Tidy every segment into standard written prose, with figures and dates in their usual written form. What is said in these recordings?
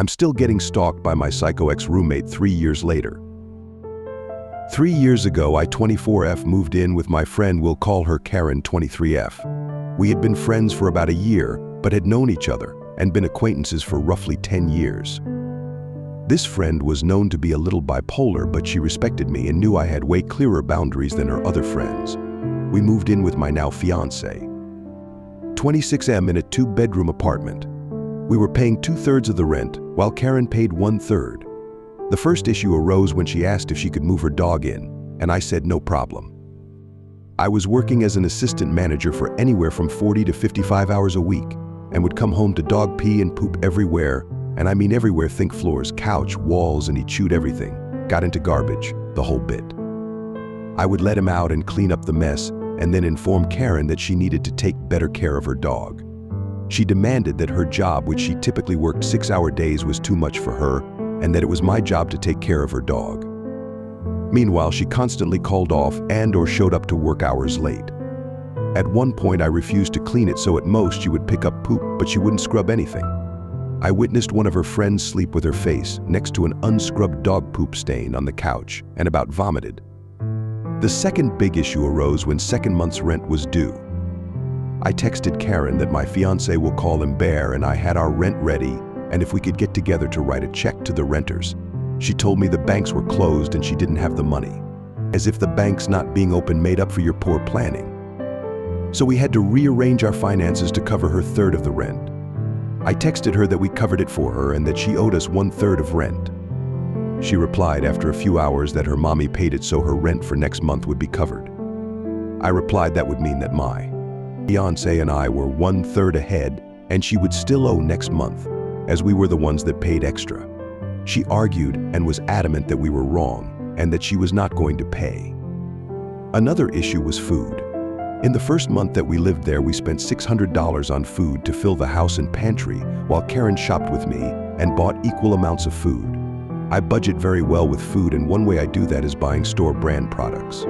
I'm still getting stalked by my psycho ex-roommate 3 years later. 3 years ago, I 24F moved in with my friend, we'll call her Karen 23F. We had been friends for about a year, but had known each other and been acquaintances for roughly 10 years. This friend was known to be a little bipolar, but she respected me and knew I had way clearer boundaries than her other friends. We moved in with my now fiancé. 26M in a 2-bedroom apartment. We were paying 2/3 of the rent, while Karen paid 1/3. The first issue arose when she asked if she could move her dog in, and I said no problem. I was working as an assistant manager for anywhere from 40 to 55 hours a week, and would come home to dog pee and poop everywhere, and I mean everywhere, think floors, couch, walls, and he chewed everything, got into garbage, the whole bit. I would let him out and clean up the mess, and then inform Karen that she needed to take better care of her dog. She demanded that her job, which she typically worked 6-hour days, was too much for her, and that it was my job to take care of her dog. Meanwhile, she constantly called off and/or showed up to work hours late. At one point, I refused to clean it, so at most she would pick up poop, but she wouldn't scrub anything. I witnessed one of her friends sleep with her face next to an unscrubbed dog poop stain on the couch and about vomited. The second big issue arose when second month's rent was due. I texted Karen that my fiancé, will call him Bear, and I had our rent ready, and if we could get together to write a check to the renters. She told me the banks were closed and she didn't have the money. As if the banks not being open made up for your poor planning. So we had to rearrange our finances to cover her third of the rent. I texted her that we covered it for her and that she owed us 1/3 of rent. She replied after a few hours that her mommy paid it, so her rent for next month would be covered. I replied that would mean that my fiancé and I were 1/3 ahead and she would still owe next month, as we were the ones that paid extra. She argued and was adamant that we were wrong and that she was not going to pay. Another issue was food. In the first month that we lived there, we spent $600 on food to fill the house and pantry, while Karen shopped with me and bought equal amounts of food. I budget very well with food, and one way I do that is buying store brand products.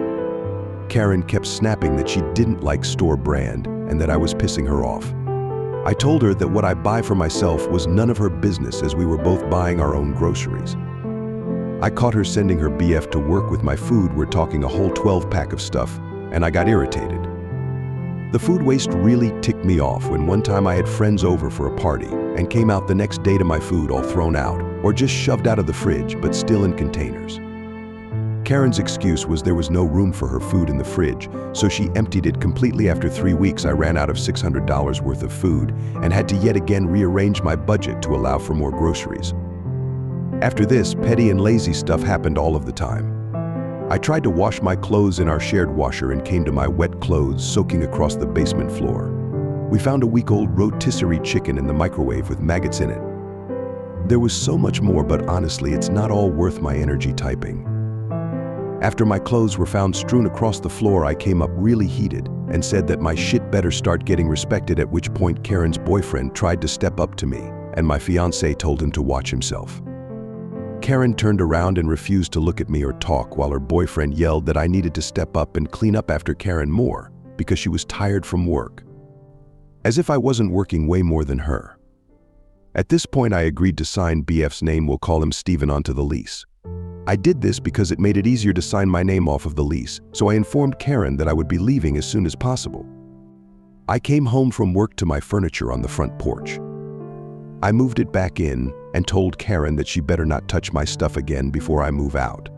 Karen kept snapping that she didn't like store brand and that I was pissing her off. I told her that what I buy for myself was none of her business, as we were both buying our own groceries. I caught her sending her BF to work with my food. We're talking a whole 12-pack of stuff, and I got irritated. The food waste really ticked me off when one time I had friends over for a party and came out the next day to my food all thrown out or just shoved out of the fridge, but still in containers. Karen's excuse was there was no room for her food in the fridge, so she emptied it completely. After 3 weeks, I ran out of $600 worth of food and had to yet again rearrange my budget to allow for more groceries. After this, petty and lazy stuff happened all of the time. I tried to wash my clothes in our shared washer and came to my wet clothes soaking across the basement floor. We found a week-old rotisserie chicken in the microwave with maggots in it. There was so much more, but honestly, it's not all worth my energy typing. After my clothes were found strewn across the floor, I came up really heated and said that my shit better start getting respected, at which point Karen's boyfriend tried to step up to me, and my fiancé told him to watch himself. Karen turned around and refused to look at me or talk, while her boyfriend yelled that I needed to step up and clean up after Karen more because she was tired from work. As if I wasn't working way more than her. At this point, I agreed to sign BF's name, we'll call him Steven, onto the lease. I did this because it made it easier to sign my name off of the lease, so I informed Karen that I would be leaving as soon as possible. I came home from work to my furniture on the front porch. I moved it back in and told Karen that she better not touch my stuff again before I move out.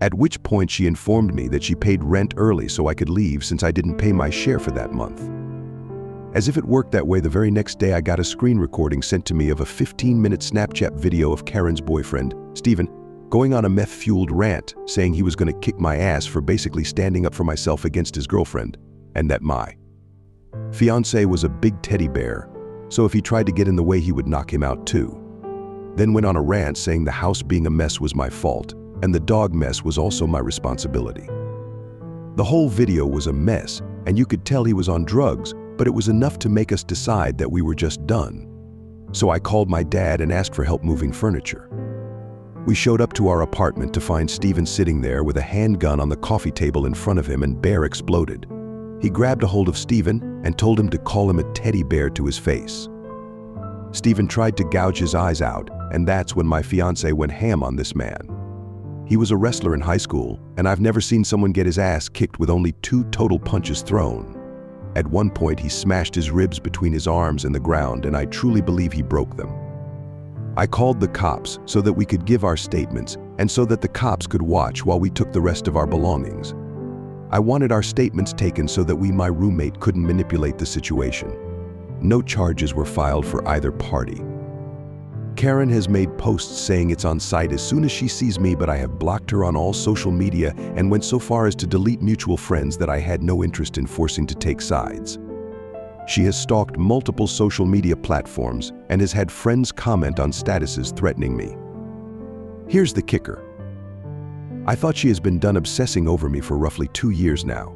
At which point she informed me that she paid rent early so I could leave since I didn't pay my share for that month. As if it worked that way, the very next day I got a screen recording sent to me of a 15-minute Snapchat video of Karen's boyfriend, Steven, going on a meth-fueled rant saying he was going to kick my ass for basically standing up for myself against his girlfriend, and that my fiancé was a big teddy bear, so if he tried to get in the way he would knock him out too. Then went on a rant saying the house being a mess was my fault, and the dog mess was also my responsibility. The whole video was a mess, and you could tell he was on drugs, but it was enough to make us decide that we were just done. So I called my dad and asked for help moving furniture. We showed up to our apartment to find Steven sitting there with a handgun on the coffee table in front of him, and Bear exploded. He grabbed a hold of Steven and told him to call him a teddy bear to his face. Steven tried to gouge his eyes out, and that's when my fiancé went ham on this man. He was a wrestler in high school, and I've never seen someone get his ass kicked with only 2 total punches thrown. At one point, he smashed his ribs between his arms and the ground, and I truly believe he broke them. I called the cops so that we could give our statements and so that the cops could watch while we took the rest of our belongings. I wanted our statements taken so that my roommate couldn't manipulate the situation. No charges were filed for either party. Karen has made posts saying it's on site as soon as she sees me, but I have blocked her on all social media and went so far as to delete mutual friends that I had no interest in forcing to take sides. She has stalked multiple social media platforms and has had friends comment on statuses threatening me. Here's the kicker. I thought she has been done obsessing over me for roughly 2 years now.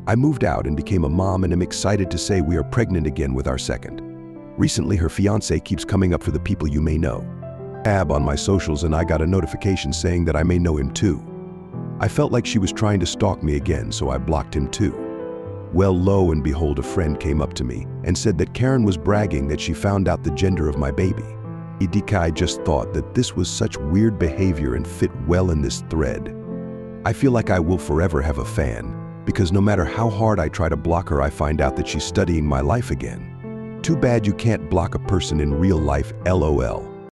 I moved out and became a mom and am excited to say we are pregnant again with our second. Recently, her fiancé keeps coming up for the people you may know. Tab on my socials and I got a notification saying that I may know him too. I felt like she was trying to stalk me again, so I blocked him too. Well, lo and behold, a friend came up to me and said that Karen was bragging that she found out the gender of my baby. I just thought that this was such weird behavior and fit well in this thread. I feel like I will forever have a fan, because no matter how hard I try to block her, I find out that she's studying my life again. Too bad you can't block a person in real life, LOL.